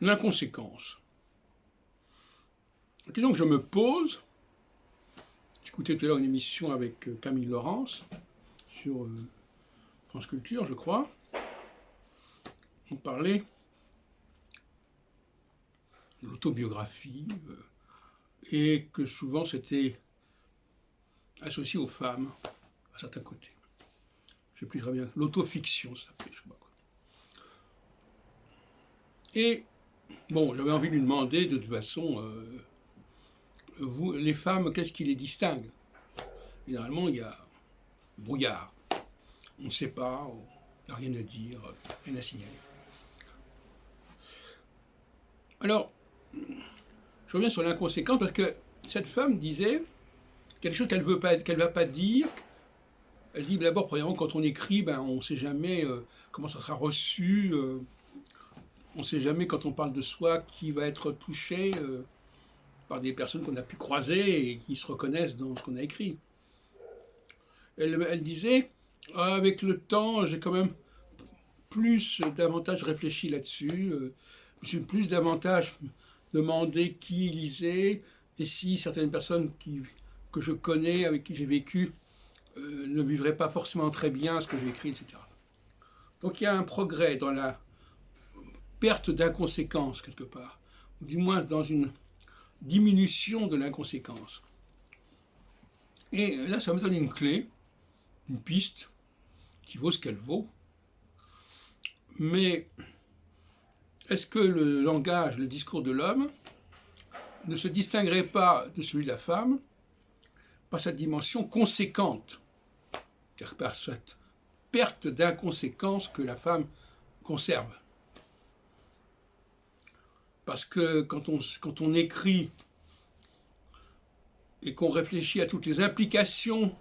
L'inconséquence. La question que je me pose, j'écoutais tout à l'heure une émission avec Camille Laurence sur France Culture, je crois. On parlait de l'autobiographie et que souvent c'était associé aux femmes à certains côtés. Je ne sais plus très bien, l'autofiction ça s'appelait, je sais pas quoi. Et bon, j'avais envie de lui demander de toute façon, vous, les femmes, qu'est-ce qui les distingue? Généralement, il y a brouillard. On ne sait pas, il n'y a rien à dire, rien à signaler. Alors, je reviens sur l'inconséquence parce que cette femme disait quelque chose qu'elle ne va pas dire. Elle dit d'abord, premièrement, quand on écrit, on ne sait jamais comment ça sera reçu. On ne sait jamais quand on parle de soi qui va être touché par des personnes qu'on a pu croiser et qui se reconnaissent dans ce qu'on a écrit. Elle disait, avec le temps, j'ai quand même davantage réfléchi là-dessus. Je me suis davantage demandé qui lisait et si certaines personnes que je connais, avec qui j'ai vécu, ne vivraient pas forcément très bien ce que j'ai écrit, etc. Donc il y a un progrès dans la perte d'inconséquence quelque part, ou du moins dans une diminution de l'inconséquence. Et là, ça me donne une clé, une piste, qui vaut ce qu'elle vaut. Mais est-ce que le langage, le discours de l'homme ne se distinguerait pas de celui de la femme par sa dimension conséquente, car par cette perte d'inconséquence que la femme conserve? Parce que quand on écrit et qu'on réfléchit à toutes les implications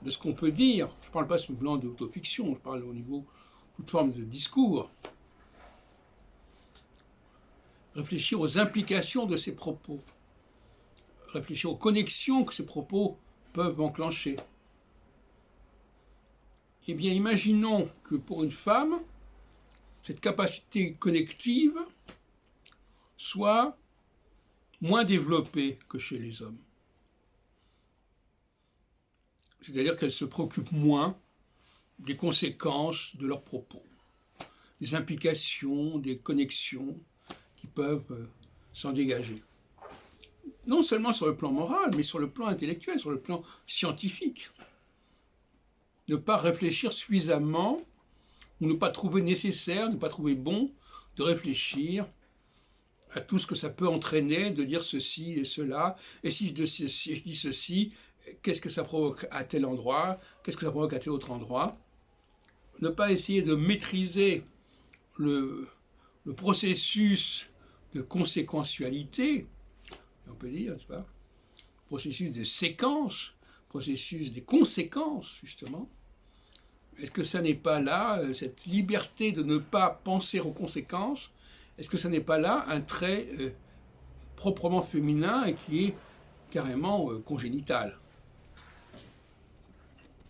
de ce qu'on peut dire, je ne parle pas simplement d'autofiction, je parle au niveau de toute forme de discours, réfléchir aux implications de ces propos, réfléchir aux connexions que ces propos peuvent enclencher. Eh bien, imaginons que pour une femme, cette capacité connective soit moins développée que chez les hommes. C'est-à-dire qu'elle se préoccupe moins des conséquences de leurs propos, des implications, des connexions qui peuvent s'en dégager. Non seulement sur le plan moral, mais sur le plan intellectuel, sur le plan scientifique. Ne pas réfléchir suffisamment, ou ne pas trouver nécessaire, ne pas trouver bon de réfléchir à tout ce que ça peut entraîner de dire ceci et cela, et si je dis ceci, qu'est-ce que ça provoque à tel endroit, qu'est-ce que ça provoque à tel autre endroit. Ne pas essayer de maîtriser le processus de conséquentialité, on peut dire, n'est-ce pas, processus de séquence, processus des conséquences, justement. Est-ce que ça n'est pas là, cette liberté de ne pas penser aux conséquences, est-ce que ça n'est pas là un trait proprement féminin et qui est carrément congénital ?